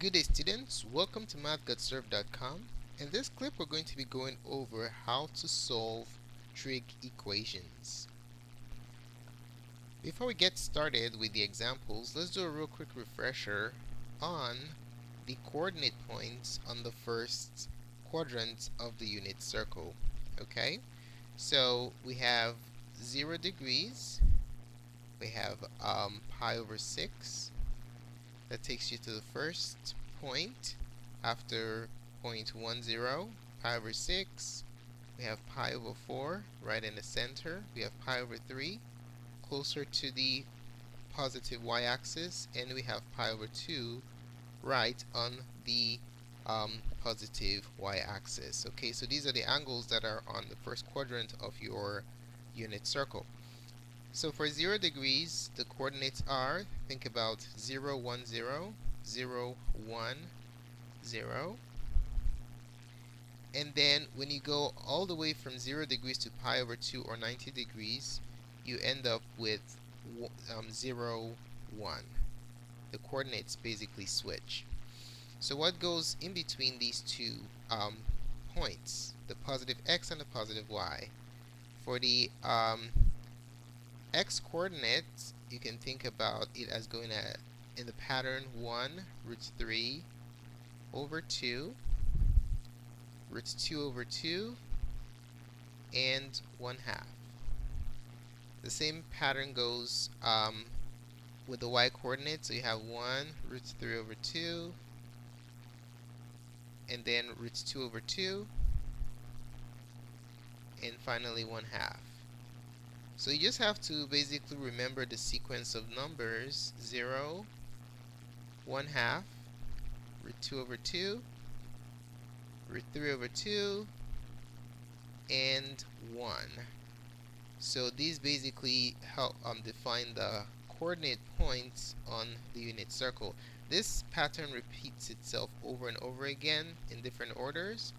Good day, students. Welcome to math.serve.com. In this clip, we're going to be going over how to solve trig equations. Before we get started with the examples, let's do a real quick refresher on the coordinate points on the first quadrant of the unit circle. Okay, so we have 0 degrees, we have pi over 6. That takes you to the first point after point 1, 0, pi over 6. We have pi over 4 right in the center. We have pi over 3 closer to the positive y-axis, and we have pi over 2 right on the positive y-axis. Okay, so these are the angles that are on the first quadrant of your unit circle. So for 0 degrees, the coordinates are, think about 0, 1, 0, 0, 1, 0. And then when you go all the way from 0 degrees to pi over 2 or 90 degrees, you end up with 0, 1. The coordinates basically switch. So what goes in between these two points? The positive x and the positive y. For the x coordinates, you can think about it as going in the pattern 1 root 3 over 2, root 2 over 2, and 1/2. The same pattern goes with the y coordinates, so you have 1 root 3 over 2, and then root 2 over 2, and finally 1/2. So you just have to basically remember the sequence of numbers: 0, 1/2, root 2 over 2, root 3 over 2, and 1. So these basically help define the coordinate points on the unit circle. This pattern repeats itself over and over again in different orders.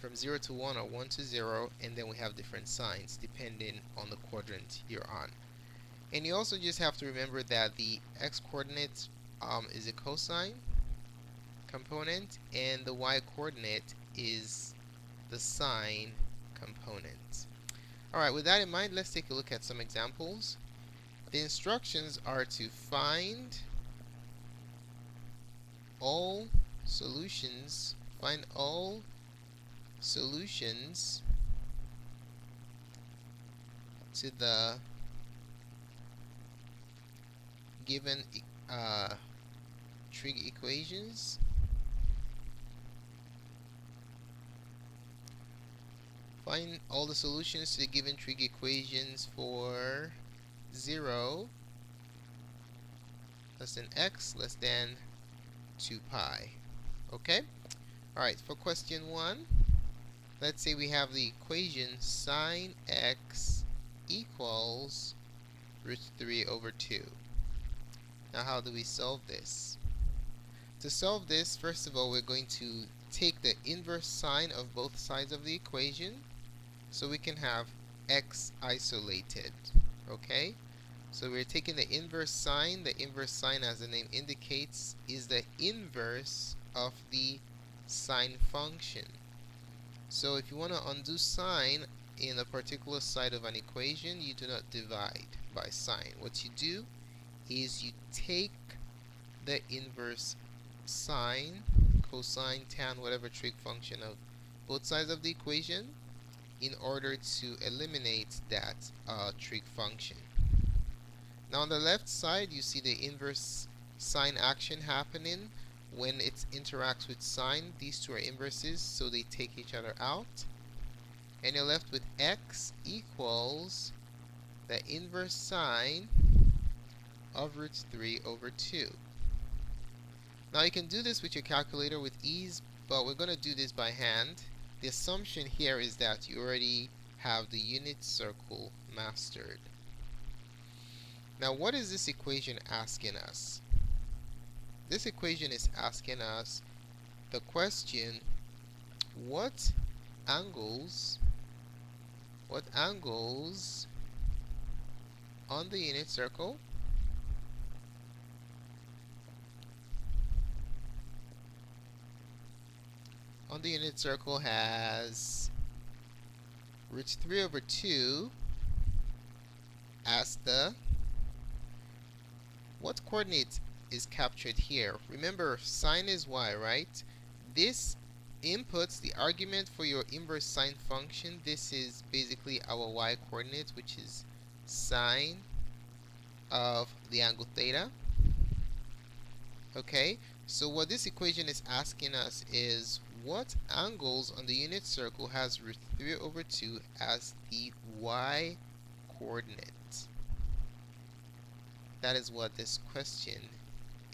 From 0 to 1 or 1 to 0, and then we have different signs depending on the quadrant you're on. And you also just have to remember that the x coordinate is a cosine component, and the y coordinate is the sine component. Alright, with that in mind, let's take a look at some examples. The instructions are to find all solutions, to the given trig equations. Find all the solutions to the given trig equations for 0 less than x less than 2 pi. Okay? Alright, for question 1, let's say we have the equation sine x equals root 3 over 2. Now how do we solve this? To solve this, first of all, we're going to take the inverse sine of both sides of the equation, so we can have x isolated. Okay? So we're taking the inverse sine. The inverse sine, as the name indicates, is the inverse of the sine function. So if you want to undo sine in a particular side of an equation, you do not divide by sine. What you do is you take the inverse sine, cosine, tan, whatever trig function of both sides of the equation in order to eliminate that trig function. Now on the left side, you see the inverse sine action happening. When it interacts with sine, these two are inverses, so they take each other out. And you're left with x equals the inverse sine of root 3 over 2. Now you can do this with your calculator with ease, but we're going to do this by hand. The assumption here is that you already have the unit circle mastered. Now what is this equation asking us? This equation is asking us the question, what angles on the unit circle on the unit circle has root 3 over 2 as the, what coordinate is captured here? Remember, sine is y, right? This inputs the argument for your inverse sine function. This is basically our y coordinate, which is sine of the angle theta. Okay, so what this equation is asking us is what angles on the unit circle has root 3 over 2 as the y coordinate? That is what this question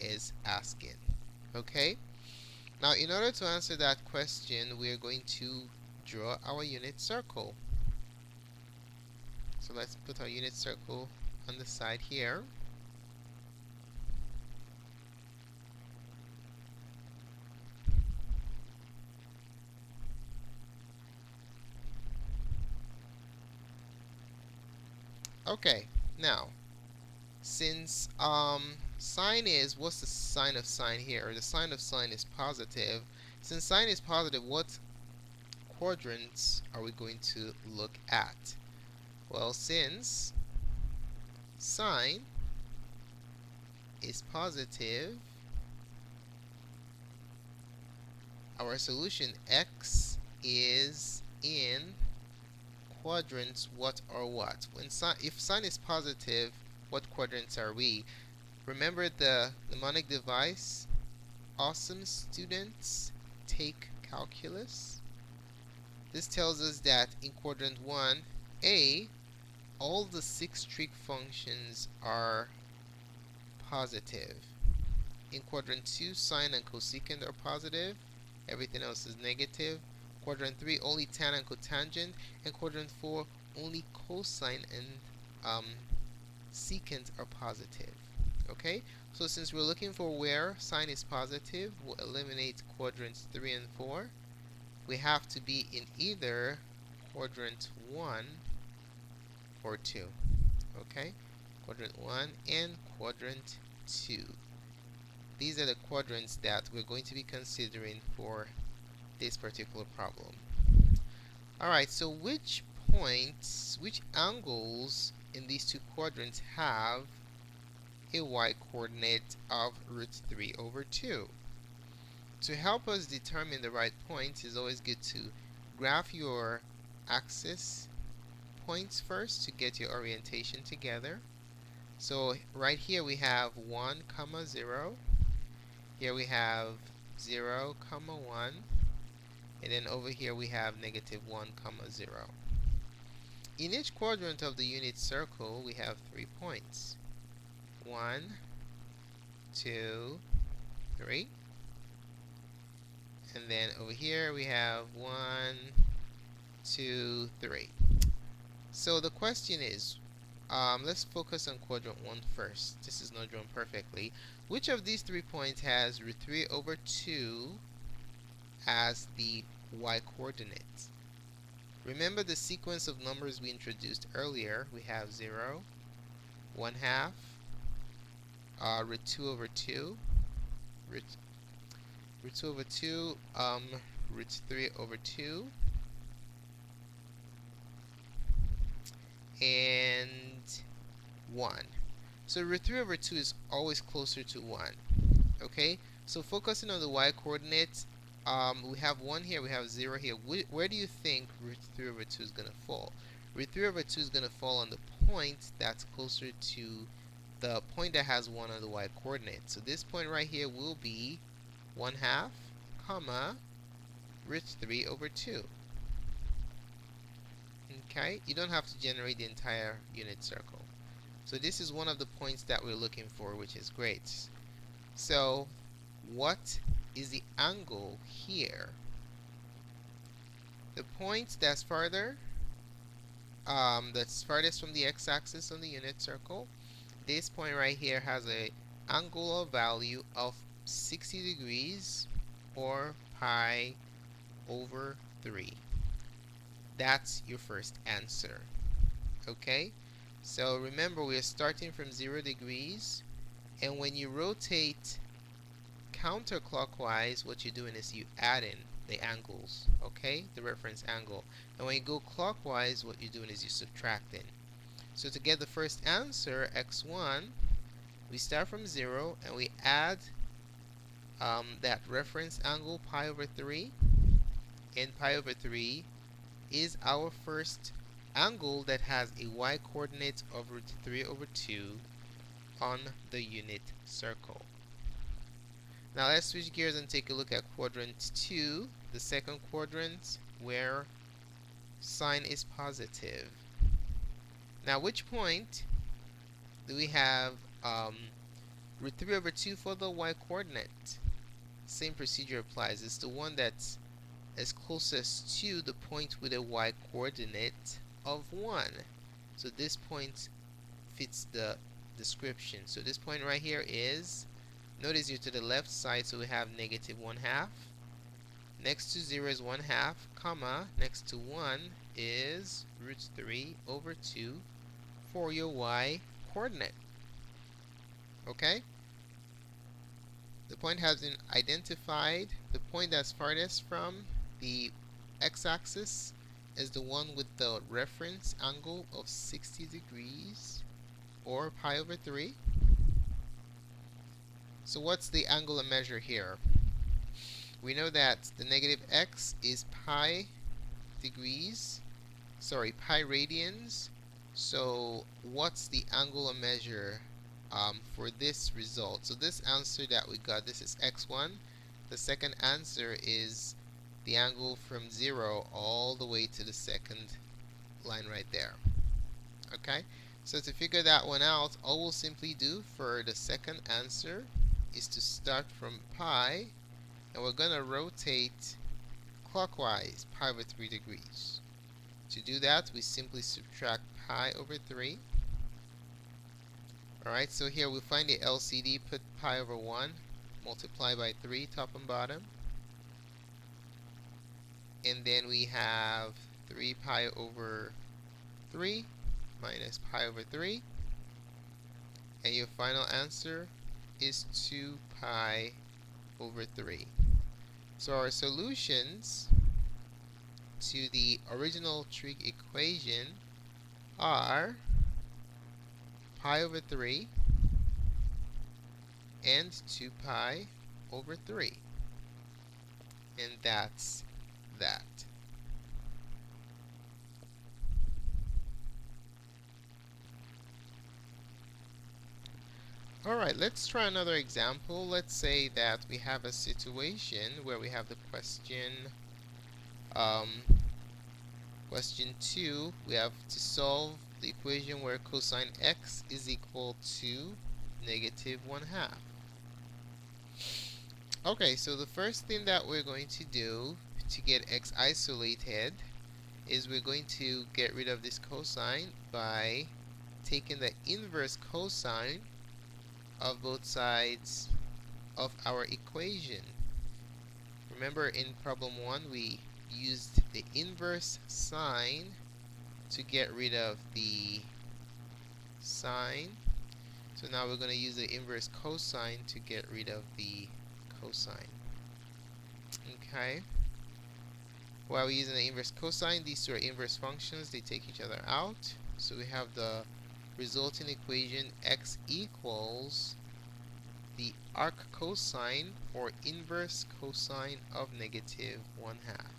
is asking. Okay, now in order to answer that question, we are going to draw our unit circle. So let's put our unit circle on the side here. Okay, now since sine is, what's the sign of sine here? The sign of sine is positive. Since sine is positive, what quadrants are we going to look at? Well, since sine is positive, our solution x is in quadrants what or what? If sine is positive, what quadrants are we? Remember the mnemonic device? Awesome students take calculus. This tells us that in quadrant 1A, all the 6 trig functions are positive. In quadrant 2, sine and cosecant are positive. Everything else is negative. Quadrant 3, only tan and cotangent. And quadrant 4, only cosine and secant are positive. Okay, so since we're looking for where sine is positive, we'll eliminate quadrants 3 and 4. We have to be in either quadrant 1 or 2. Okay, quadrant 1 and quadrant 2. These are the quadrants that we're going to be considering for this particular problem. Alright, so which points, which angles in these two quadrants have a y coordinate of root 3 over 2? To help us determine the right points, it's always good to graph your axis points first to get your orientation together. So right here we have 1, 0. Here we have 0, 1. And then over here we have negative 1, 0. In each quadrant of the unit circle, we have 3 points. 1, 2, 3. And then over here we have 1, 2, 3. So the question is, let's focus on quadrant 1 first. This is not drawn perfectly. Which of these 3 points has root 3 over 2 as the y coordinate? Remember the sequence of numbers we introduced earlier. We have 0, 1/2, root 2 over 2, root 2 over 2, root 3 over 2, and 1. So root 3 over 2 is always closer to 1. Okay, so focusing on the y coordinates, we have 1 here, we have 0 here. Where do you think root 3 over 2 is going to fall? Root 3 over 2 is going to fall on the point that's closer to the point that has 1 on the y coordinate. So this point right here will be 1/2, comma, root 3 over 2. Okay, you don't have to generate the entire unit circle. So this is one of the points that we're looking for, which is great. So what is the angle here? The point that's farther, that's farthest from the x-axis on the unit circle, this point right here has a angular value of 60 degrees or pi over 3. That's your first answer. Okay? So remember, we are starting from 0 degrees, and when you rotate counterclockwise, what you're doing is you add in the angles, okay? The reference angle. And when you go clockwise, what you're doing is you're subtracting. So to get the first answer, x1, we start from 0 and we add that reference angle pi over 3, and pi over 3 is our first angle that has a y coordinate of root 3 over 2 on the unit circle. Now let's switch gears and take a look at quadrant 2, the second quadrant where sine is positive. Now which point do we have root 3 over 2 for the y coordinate? Same procedure applies. It's the one that's as closest to the point with a y coordinate of 1. So this point fits the description. So this point right here is, notice you're to the left side, so we have negative 1/2. Next to 0 is 1/2, comma, next to 1 is root 3 over 2 for your y coordinate. Okay? The point has been identified. The point that's farthest from the x-axis is the one with the reference angle of 60 degrees, or pi over 3. So what's the angular measure here? We know that the negative x is pi degrees, pi radians. So what's the angular measure for this result? So this answer that we got, this is x1. The second answer is the angle from 0 all the way to the second line right there. Okay? So to figure that one out, all we'll simply do for the second answer is to start from pi, and we're going to rotate clockwise pi over 3 degrees. To do that, we simply subtract pi over 3. Alright, so here we find the LCD, put pi over 1, multiply by 3, top and bottom. And then we have 3 pi over 3 minus pi over 3. And your final answer is 2 pi over 3. So our solutions to the original trig equation are pi over 3 and 2 pi over 3. And that's that. Alright, let's try another example. Let's say that we have a situation where we have the question question 2. We have to solve the equation where cosine x is equal to negative 1/2. Okay, so the first thing that we're going to do to get x isolated is we're going to get rid of this cosine by taking the inverse cosine of both sides of our equation. Remember, in problem 1 we used the inverse sine to get rid of the sine. So now we're going to use the inverse cosine to get rid of the cosine. Okay. While we're using the inverse cosine, these two are inverse functions. They take each other out. So we have the resulting equation x equals the arc cosine or inverse cosine of negative 1/2.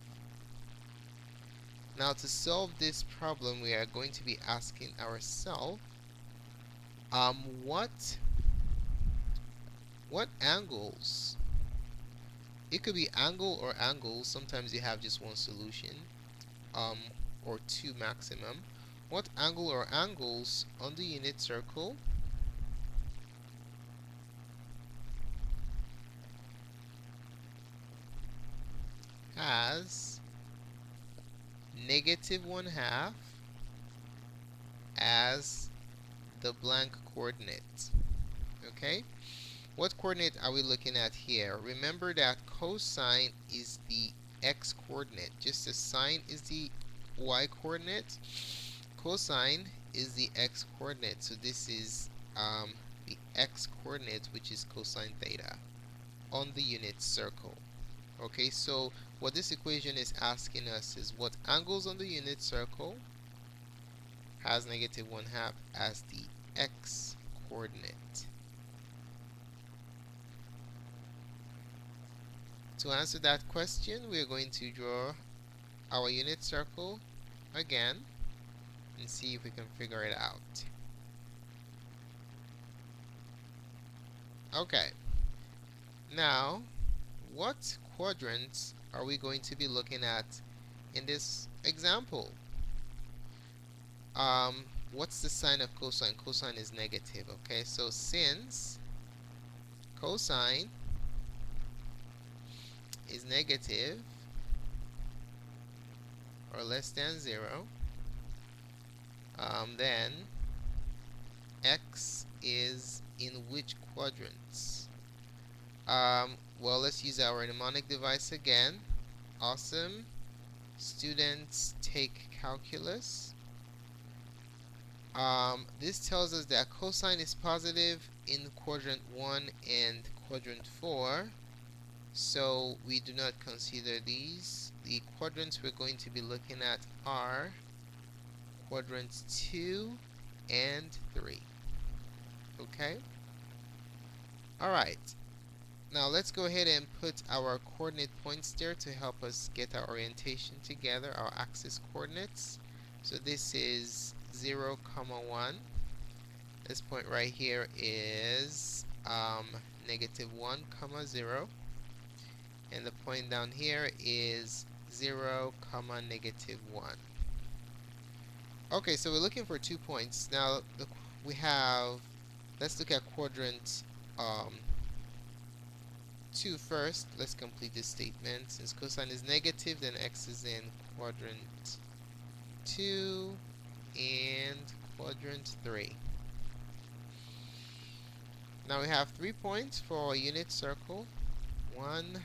Now to solve this problem, we are going to be asking ourselves what angles, it could be angle or angles, sometimes you have just one solution, or two maximum. What angle or angles on the unit circle has negative 1/2 as the blank coordinate? Okay, what coordinate are we looking at here? Remember that cosine is the x coordinate, just as sine is the y coordinate. Cosine is the x coordinate, so this is the x coordinate, which is cosine theta on the unit circle. Okay, so what this equation is asking us is what angles on the unit circle has negative 1/2 as the x coordinate. To answer that question, we are going to draw our unit circle again and see if we can figure it out. Okay, now what quadrants are we going to be looking at in this example? What's the sign of cosine? Cosine is negative, okay? So since cosine is negative or less than 0, then x is in which quadrants? Well, let's use our mnemonic device again. Awesome. Students take calculus. This tells us that cosine is positive in quadrant 1 and quadrant 4. So we do not consider these. The quadrants we're going to be looking at are quadrants 2 and 3. Okay? Alright. Now let's go ahead and put our coordinate points there to help us get our orientation together, our axis coordinates. So this is 0, 1. This point right here is negative 1, 0. And the point down here is 0, negative 1. Okay, so we're looking for 2 points. Now we have, let's look at quadrant 2 first. Let's complete this statement. Since cosine is negative, then x is in quadrant 2 and quadrant 3. Now we have 3 points for a unit circle. 1,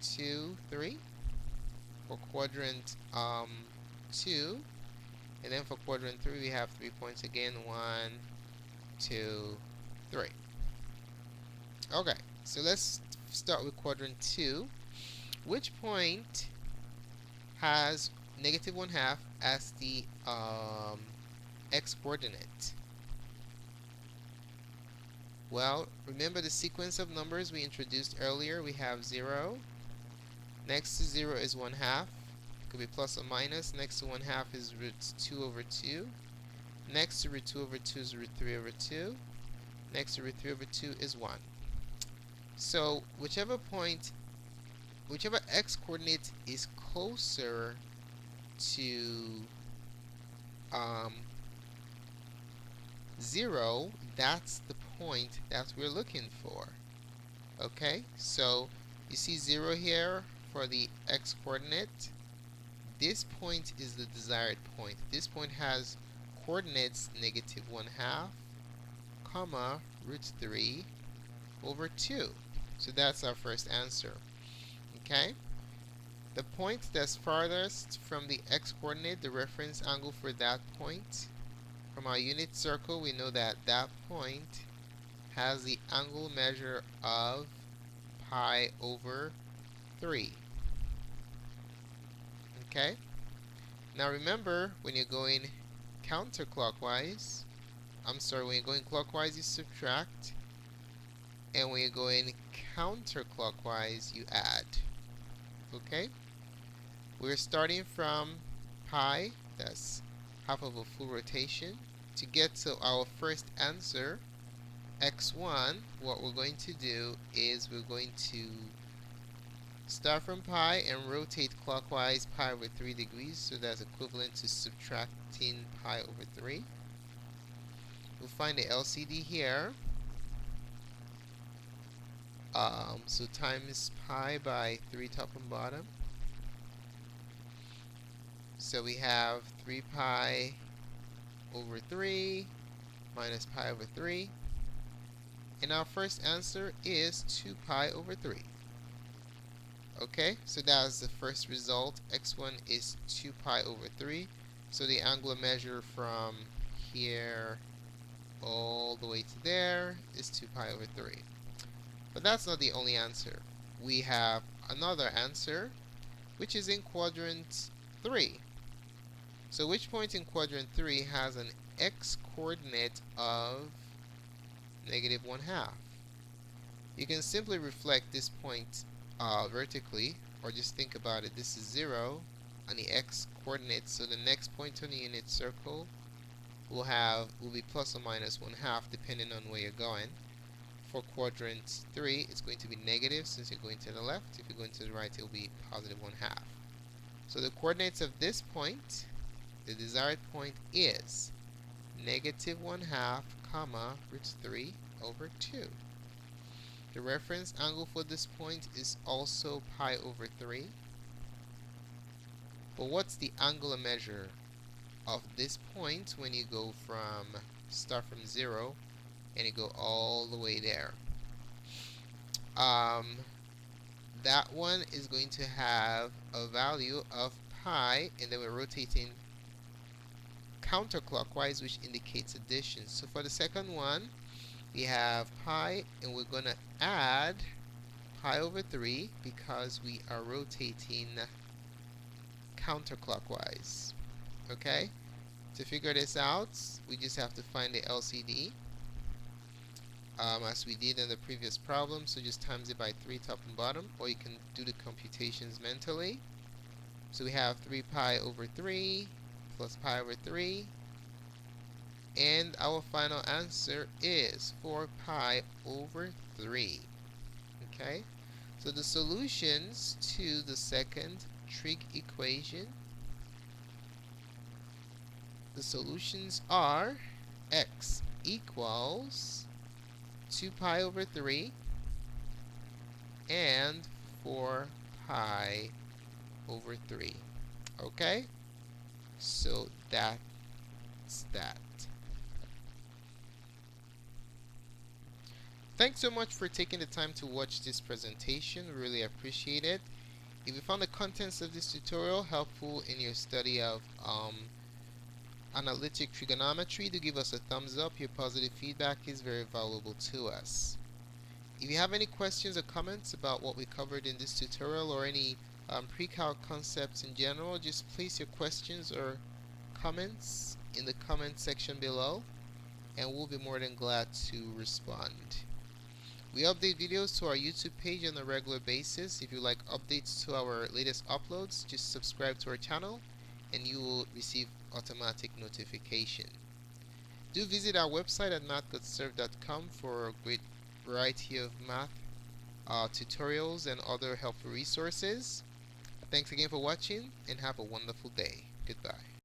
2, 3 for quadrant 2. And then for quadrant 3 we have 3 points again. 1, 2, 3. Okay, so let's start with quadrant 2. Which point has negative 1/2 as the x coordinate? Well, remember the sequence of numbers we introduced earlier. We have 0. Next to 0 is 1/2. It could be plus or minus. Next to 1/2 is root 2 over 2. Next to root 2 over 2 is root 3 over 2. Next to root 3 over 2 is 1. So whichever x coordinate is closer to 0, that's the point that we're looking for. Okay, so you see 0 here for the x coordinate. This point is the desired point. This point has coordinates negative 1/2, comma, root 3 over 2. So that's our first answer. Okay? The point that's farthest from the x coordinate, the reference angle for that point, from our unit circle, we know that that point has the angle measure of pi over 3. Okay? Now remember, when you're going counterclockwise, when you're going clockwise, you subtract. And when you're going counterclockwise, you add. Okay? We're starting from pi, that's half of a full rotation. To get to our first answer, x1, what we're going to do is we're going to start from pi and rotate clockwise pi over 3 degrees, so that's equivalent to subtracting pi over 3. We'll find the LCD here. So times pi by 3 top and bottom. So we have 3 pi over 3 minus pi over 3. And our first answer is 2 pi over 3. Okay, so that was the first result. x1 is 2 pi over 3. So the angular measure from here all the way to there is 2 pi over 3. But that's not the only answer. We have another answer, which is in quadrant 3. So which point in quadrant 3 has an x-coordinate of negative 1/2? You can simply reflect this point vertically, or just think about it. This is 0 on the x-coordinate, so the next point on the unit circle will be plus or minus 1/2 depending on where you're going. For quadrant 3, it's going to be negative since you're going to the left. If you're going to the right, it will be positive 1/2. So the coordinates of this point, the desired point, is negative 1/2, comma, root 3 over 2. The reference angle for this point is also pi over 3. But what's the angular measure of this point when you start from 0 and you go all the way there? That one is going to have a value of pi, and then we're rotating counterclockwise, which indicates addition. So for the second one, we have pi, and we're going to add pi over 3 because we are rotating counterclockwise. Okay? To figure this out, we just have to find the LCD as we did in the previous problem. So just times it by 3 top and bottom, or you can do the computations mentally. So we have 3 pi over 3 plus pi over 3. And our final answer is 4 pi over 3. Okay? So the solutions to the second trig equation, the solutions are x equals 2 pi over 3 and 4 pi over 3. Okay? So that's that. Thanks so much for taking the time to watch this presentation. We really appreciate it. If you found the contents of this tutorial helpful in your study of analytic trigonometry, do give us a thumbs up. Your positive feedback is very valuable to us. If you have any questions or comments about what we covered in this tutorial, or any pre-calc concepts in general, just place your questions or comments in the comment section below, and we'll be more than glad to respond. We update videos to our YouTube page on a regular basis. If you like updates to our latest uploads, just subscribe to our channel and you will receive automatic notification. Do visit our website at math.serve.com for a great variety of math tutorials and other helpful resources. Thanks again for watching, and have a wonderful day. Goodbye.